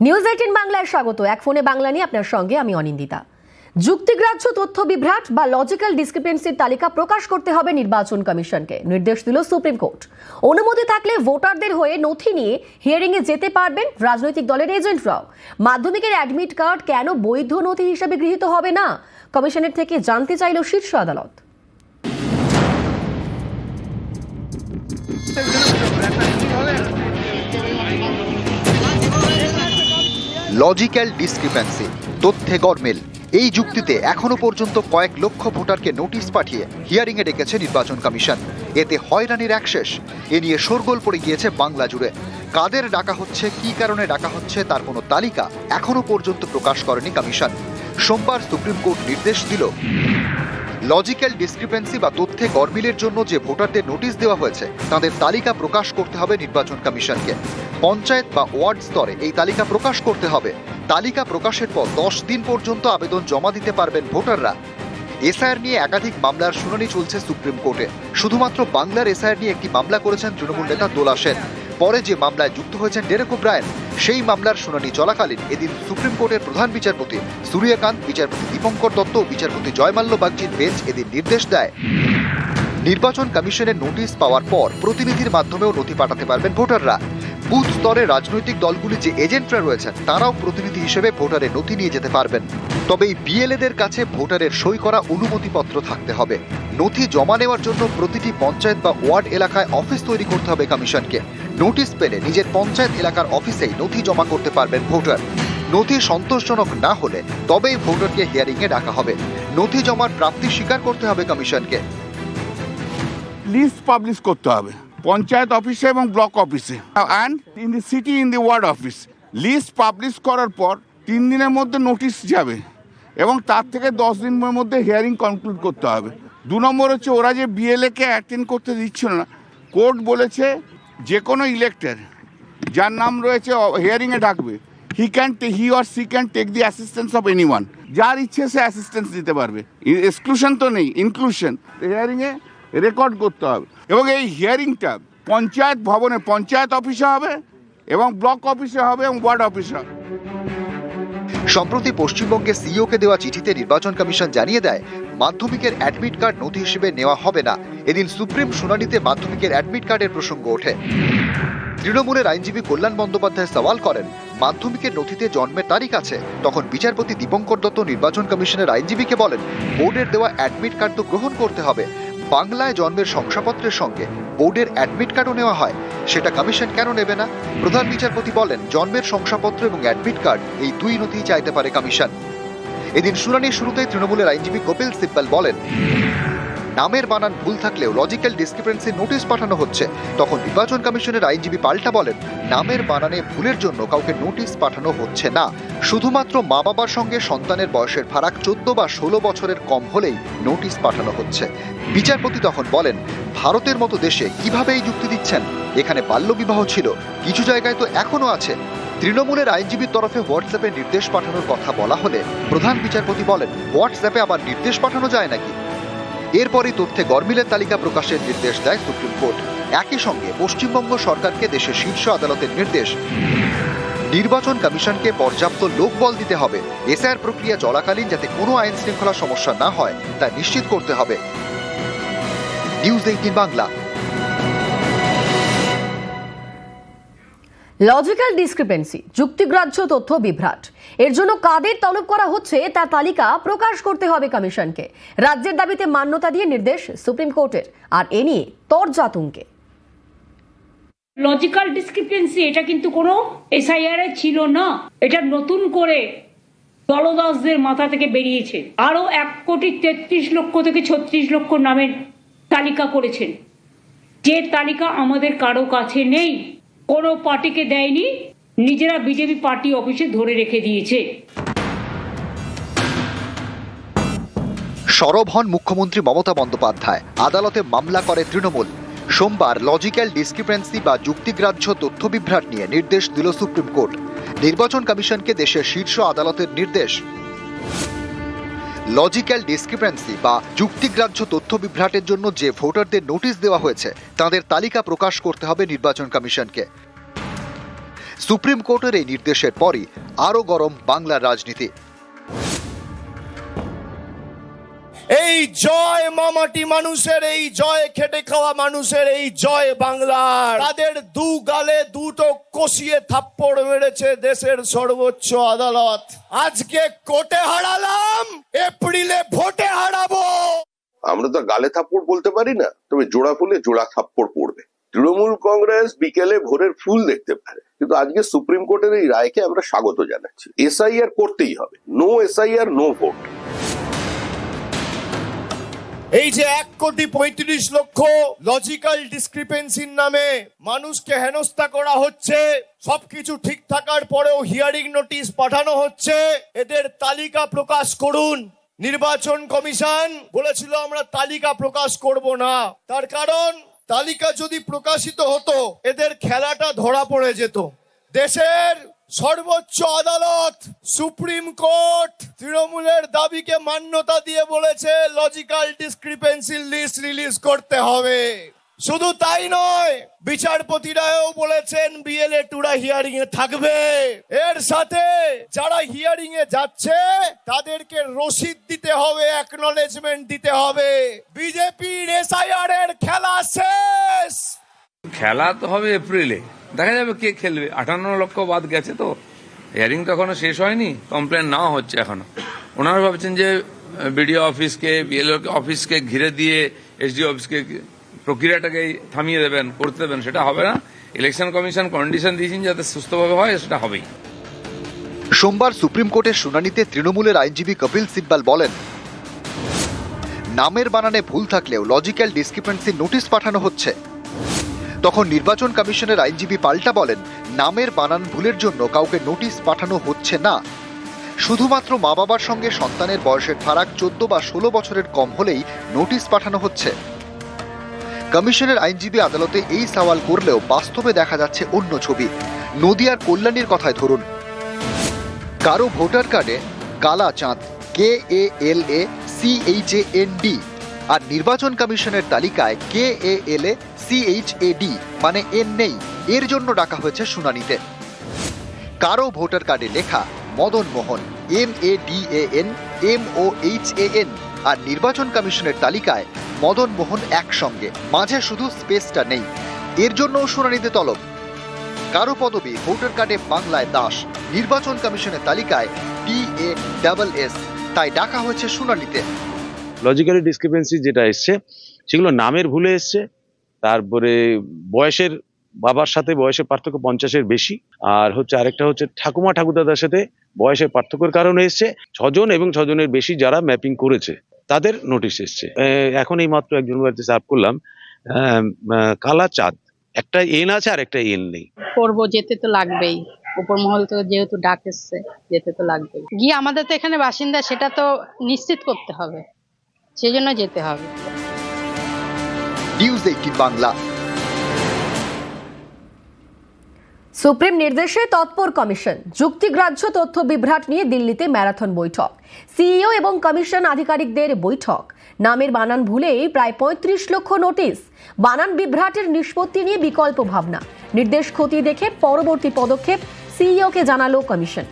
News 18 বাংলায় স্বাগত। এক ফোনে বাংলা নিয়ে আপনার সঙ্গে আমি অনিন্দিতা। যুক্তিগ্রাহ্য তথ্য বিভ্রাট বা লজিক্যাল ডিসক্রিপেন্সির তালিকা প্রকাশ করতে হবে নির্বাচন কমিশনকে, নির্দেশ দিল সুপ্রিম কোর্ট। অনুমতি থাকলে ভোটারদের হয়ে নথি নিয়ে হিয়ারিং এ যেতে পারবেন রাজনৈতিক দলের এজেন্টরাও। মাধ্যমিকের অ্যাডমিট কার্ড কেন বৈধ নথি হিসেবে গৃহীত হবে না, কমিশনের থেকে জানতে চাইল শীর্ষ আদালত। লজিক্যাল ডিসক্রিপেন্সি, তথ্যে গরমিল, এই যুক্তিতে এখনো পর্যন্ত কয়েক লক্ষ ভোটারকে নোটিশ পাঠিয়ে হিয়ারিংয়ে ডেকেছে নির্বাচন কমিশন। এতে হয়রানির একশেষ। এ নিয়ে শোরগোল পড়ে গিয়েছে বাংলা জুড়ে। কাদের ডাকা হচ্ছে, কী কারণে ডাকা হচ্ছে তার কোনো তালিকা এখনো পর্যন্ত প্রকাশ করেনি কমিশন। সোমবার সুপ্রিম কোর্ট নির্দেশ দিল, লজিক্যাল ডিসক্রিপেন্সি বা তথ্যে গরমিলের জন্য যে ভোটারদের নোটিশ দেওয়া হয়েছে তাদের তালিকা প্রকাশ করতে হবে নির্বাচন কমিশনকে। পঞ্চায়েত বা ওয়ার্ড স্তরে এই তালিকা প্রকাশ করতে হবে। তালিকা প্রকাশের পর 10 দিন পর্যন্ত আবেদন জমা দিতে পারবেন ভোটাররা। এসআইআর নিয়ে একাধিক মামলার শুনানি চলছে সুপ্রিম কোর্টে। শুধুমাত্র বাংলার এসআইআর নিয়ে একটি মামলা করেছেন তৃণমূল নেতা দোলা সেন। পরে যে মামলায় যুক্ত হয়েছেন ডেরেক ওব্রায়েন, সেই মামলার শুনানি চলাকালীন এদিন সুপ্রিম কোর্টের প্রধান বিচারপতি সূর্যকান্ত, বিচারপতি দীপঙ্কর দত্ত ও বিচারপতি জয়মাল্য বাগচির বেঞ্চ এদিন নির্দেশ দেয়, নির্বাচন কমিশনের নোটিশ পাওয়ার পর প্রতিনিধির মাধ্যমেও নথি পাঠাতে পারবেন ভোটাররা। বুথ স্তরে রাজনৈতিক দলগুলি যে এজেন্টরা রয়েছেন তারাও প্রতিনিধি হিসেবে ভোটারের নথি নিয়ে যেতে পারবেন। তবে এই বিএলএদের কাছে ভোটারের সই করা অনুমতিপত্র থাকতে হবে। নথি জমা নেওয়ার জন্য প্রতিটি পঞ্চায়েত বা ওয়ার্ড এলাকায় অফিস তৈরি করতে হবে কমিশনকে। নোটিশ পেলে নিজের পঞ্চায়েত এলাকার অফিসেই নথি জমা করতে পারবেন ভোটার। নথি সন্তোষজনক না হলে তবেই ভোটারকে হিয়ারিংয়ে ডাকা হবে। নথি জমার প্রাপ্তি স্বীকার করতে হবে কমিশনকে। লিস্ট পাবলিশ করতে হবে পঞ্চায়েত অফিসে এবং ব্লক অফিসে, and in the city in the ward office. List publish করার পর 3 দিনের মধ্যে নোটিশ যাবে এবং তার থেকে 10 দিনের মধ্যে হিয়ারিং কনক্লুড করতে হবে। 2 নম্বর হচ্ছে, ওরা যে বিএলএ কে অ্যাটেন্ড করতে দিচ্ছিল না, কোর্ট বলেছে যে কোনো ইলেক্টর যার নাম রয়েছে হিয়ারিংয়ে ডাকবে, he or she can take the assistance of anyone. যার ইচ্ছে সে অ্যাসিস্ট্যান্স দিতে পারবে, এক্সক্লুশন তো নেই, ইনক্লুশন। হিয়ারিংয়ে রেকর্ড করতে হবে এবং এই হিয়ারিংটা পঞ্চায়েত ভবনে, পঞ্চায়েত অফিসে হবে এবং ব্লক অফিসে হবে এবং ওয়ার্ড অফিসে হবে। সম্প্রতি পশ্চিমবঙ্গে সিইওকে দেওয়া চিঠিতে নির্বাচন কমিশন জানিয়ে দেয়, মাধ্যমিকের অ্যাডমিট কার্ড নথি হিসেবে নেওয়া হবে না। এদিন সুপ্রিম শুনানিতে মাধ্যমিকের অ্যাডমিট কার্ডের প্রসঙ্গ ওঠে। তৃণমূলের আইনজীবী কল্যাণ বন্দ্যোপাধ্যায় সওয়াল করেন, মাধ্যমিকের নথিতে জন্মের তারিখ আছে। তখন বিচারপতি দীপঙ্কর দত্ত নির্বাচন কমিশনের আইনজীবীকে বলেন, বোর্ডের দেওয়া অ্যাডমিট কার্ড তো গ্রহণ করতে হবে। বাংলায় জন্মের শংসাপত্রের সঙ্গে বোর্ডের অ্যাডমিট কার্ডও নেওয়া হয়, সেটা কমিশন কেন নেবে না? প্রধান বিচারপতি বলেন, জন্মের শংসাপত্র এবং অ্যাডমিট কার্ড এই 2 নথি চাইতে পারে কমিশন। এদিন শুনানির শুরুতেই তৃণমূলের আইনজীবী কপিল সিব্বল বলেন, নামের বানান ভুল থাকলেও লজিক্যাল ডিসক্রিপেন্সি নোটিশ পাঠানো হচ্ছে। তখন নির্বাচন কমিশনের আইনজীবী পাল্টা বলেন, নামের বানানে ভুলের জন্য কাউকে নোটিশ পাঠানো হচ্ছে না। শুধুমাত্র মা বাবার সঙ্গে সন্তানের বয়সের ফারাক 14 বা 16 বছরের কম হলেই নোটিশ পাঠানো হচ্ছে। বিচারপতি তখন বলেন, ভারতের মতো দেশে কিভাবে এই যুক্তি দিচ্ছেন? এখানে বাল্যবিবাহ ছিল, কিছু জায়গায় তো এখনো আছে। তৃণমূলের আইনজীবীর তরফে হোয়াটসঅ্যাপে নির্দেশ পাঠানোর কথা বলা হলে প্রধান বিচারপতি বলেন, হোয়াটসঅ্যাপে আবার নির্দেশ পাঠানো যায় নাকি? এরপরই তথ্যে গরমিলের তালিকা প্রকাশের নির্দেশ দেয় সুপ্রিম কোর্ট। একই সঙ্গে পশ্চিমবঙ্গ সরকারকে দেশের শীর্ষ আদালতের নির্দেশ, নির্বাচন কমিশনকে পর্যাপ্ত লোকবল দিতে হবে। এসআইআর প্রক্রিয়া চলাকালীন যাতে কোনো আইন শৃঙ্খলা সমস্যা না হয় তা নিশ্চিত করতে হবে। নিউজ 18 বাংলা। লজিক্যাল ডিসক্রিপেন্সি, যুক্তিগ্রাহ্য তথ্য বিভ্রাট, এর জন্য কাদের তলব করা হচ্ছে তার তালিকা প্রকাশ করতে হবে কমিশনকে। রাজ্যের দাবিতে মান্যতা দিয়ে নির্দেশ সুপ্রিম কোর্টের, আর এ নিয়ে তরজা তুঙ্গে। লজিক্যাল ডিসক্রিপেন্সি এটা কিন্তু কোনো এসআইআর ছিল না, এটা নতুন করে দলদাসদের মাথা থেকে বেরিয়েছে। আরো 1,33 লক্ষ থেকে 36 লক্ষ নামের তালিকা করেছেন, যে তালিকা আমাদের কারো কাছে নেই, কোনো পার্টিকে দেয়নি, নিজেরা বিজেপি পার্টি অফিসে ধরে রেখে দিয়েছে। সরব হন মুখ্যমন্ত্রী মমতা বন্দ্যোপাধ্যায়, আদালতে মামলা করে তৃণমূল। সোমবার লজিক্যাল ডিসক্রিপেন্সি বা যুক্তিগ্রাহ্য তথ্য বিভ্রাট নিয়ে নির্দেশ দিল সুপ্রিম কোর্ট। নির্বাচন কমিশনকে দেশের শীর্ষ আদালতের নির্দেশ, লজিক্যাল ডিসক্রিপেন্সি বা যুক্তিগ্রাহ্য তথ্য বিভ্রাটের জন্য যে ভোটারদের নোটিশ দেওয়া হয়েছে তাদের তালিকা প্রকাশ করতে হবে নির্বাচন কমিশনকে। সুপ্রিম কোর্টের এই নির্দেশের পরই আরও গরম বাংলার রাজনীতি। এই জয় মামাটি মানুষের, এই জয় খেটে খাওয়া মানুষের, এই জয় বাংলার। তাদের দু গালে দুটো কষিয়ে থাপ্পড় মেরেছে দেশের সর্বোচ্চ আদালত। আজকে কোর্টে হারালাম, এপ্রিলে ভোটে হারাবো। আমরা তো গালে থাপ্পড় বলতে পারি না, তবে জোড়া ফুলে জোড়া থাপ্পড় পড়বে। তৃণমূল কংগ্রেস বিকেলে ভোরের ফুল দেখতে পারে, কিন্তু আজকে সুপ্রিম কোর্টের এই রায়কে আমরা স্বাগত জানাচ্ছি। এসআইআর করতেই হবে, নো এসআইআর নো ভোট। এই যে 1,35,00,000 লজিক্যাল ডিসক্রিপেন্সির নামে মানুষকে হেনস্থা করা হচ্ছে, সবকিছু ঠিক থাকার পরেও হিয়ারিং নোটিশ পাঠানো হচ্ছে, এদের তালিকা প্রকাশ করুন। নির্বাচন কমিশন বলেছিল আমরা তালিকা প্রকাশ করব না, তার কারণ তালিকা যদি প্রকাশিত হতো এদের খেলাটা ধরা পড়ে যেত। দেশের সর্বোচ্চ আদালত সুপ্রিম কোর্ট তৃণমূলের দাবিকে মান্যতা দিয়ে বলেছে লজিক্যাল ডিসক্রিপেন্সি লিস্ট রিলিজ করতে হবে। শুধু তাই নয়, বিচারপতিরাও বলেছেন বিএলএ টুরা হিয়ারিং এ থাকবে। এর সাথে যারা হিয়ারিং এ যাচ্ছে তাদেরকে রসিদ দিতে হবে, অ্যাকনলেজমেন্ট দিতে হবে। বিজেপির এসআইআর এর খেলা শেষ। খেলা তো হবে এপ্রিলে, দেখা যাবে কে খেলবে। 58 লক্ষ বাদ গেছে, তো হিয়ারিং তো এখনো শেষ হয়নি, কমপ্লেন নেওয়া হচ্ছে এখনো। ওনারা ভাবছেন যে বিডিও অফিসকে, বিএলও অফিসকে ঘিরে দিয়ে এসডিও অফিসকে প্রক্রিয়াটাকে থামিয়ে দেবেন, করতে দেবেন, সেটা হবে না। ইলেকশন কমিশন কন্ডিশন দিয়েছেন যাতে সুস্থভাবে হয়, সেটা হবেই। সোমবার সুপ্রিম কোর্টের শুনানিতে তৃণমূলের আইনজীবী কপিল সিব্বাল বলেন, নামের বানানে ভুল থাকলেও লজিক্যাল ডিসক্রিপেন্সি নোটিশ পাঠানো হচ্ছে। তখন নির্বাচন কমিশনের আইনজীবী পাল্টা বলেন, নামের বানান ভুলের জন্য কাউকে নোটিশ পাঠানো হচ্ছে না, শুধুমাত্র মা বাবার সঙ্গে সন্তানের বয়সের ফারাক 14 বা 16 বছরের কম হলেই নোটিশ পাঠানো হচ্ছে। কমিশনের আইনজীবী আদালতে এই সওয়াল করলেও বাস্তবে দেখা যাচ্ছে অন্য ছবি। নদিয়ার কল্যাণীর কথায় ধরুন, কারো ভোটার কার্ডে কালা চাঁদ KALACHAND আর নির্বাচন কমিশনের তালিকায় KALACHAD মানে এন নেই, এর জন্য ডাকা হয়েছে শুনানিতে। কারো ভোটার কার্ডে লেখা মদন মোহন MADAN MOHAN আর নির্বাচন কমিশনের তালিকায় মদন মোহন একসঙ্গে, মাঝে শুধু স্পেসটা নেই, এর জন্য শুনানিতে তলব। কারো পদবি ভোটার কার্ডে বাংলায় দাস, নির্বাচন কমিশনের তালিকায় DASS, তাই ডাকা হয়েছে শুনানিতে। লজিক্যালি ডিসক্রিপেন্সি যেটা এসছে সেগুলো নামের ভুলে এসছে, তারপরে বয়সের, বাবার সাথে বয়সের পার্থক্য 50-এর বেশি, আর আরেকটা হচ্ছে ঠাকুমা ঠাকুরদাদার সাথে বয়সের পার্থক্যের কারণে এসছে। 6 জন এবং 6 জনের বেশি যারা ম্যাপিং করেছে তাদের নোটিশ এসছে। এখন এই মাত্র একজন বাড়িতে সার্ভ করলাম, কালা চাঁদ, একটা এন আছে আর একটা এন নেই। করবো, যেতে তো লাগবেই, উপর মহল থেকে যেহেতু ডাক এসছে যেতে তো লাগবেই। গিয়ে আমাদের তো এখানে বাসিন্দা, সেটা তো নিশ্চিত করতে হবে, সেই জন্য যেতে হবে। নিউজ 18 বাংলা। সুপ্রিম নির্দেশে তৎপর কমিশন, যুক্তিগ্রাহ্য তথ্য বিভ্রাট নিয়ে দিল্লিতে ম্যারাথন বৈঠক, সিইও এবং কমিশন আধিকারিকদের বৈঠক। নামের বানান ভুলেই প্রায় 35 লক্ষ নোটিশ, বানান বিভ্রাটের নিষ্পত্তি নিয়ে বিকল্প ভাবনা, নির্দেশ খতিয়ে দেখে পরবর্তী পদক্ষেপ সিইওকে জানালো কমিশন।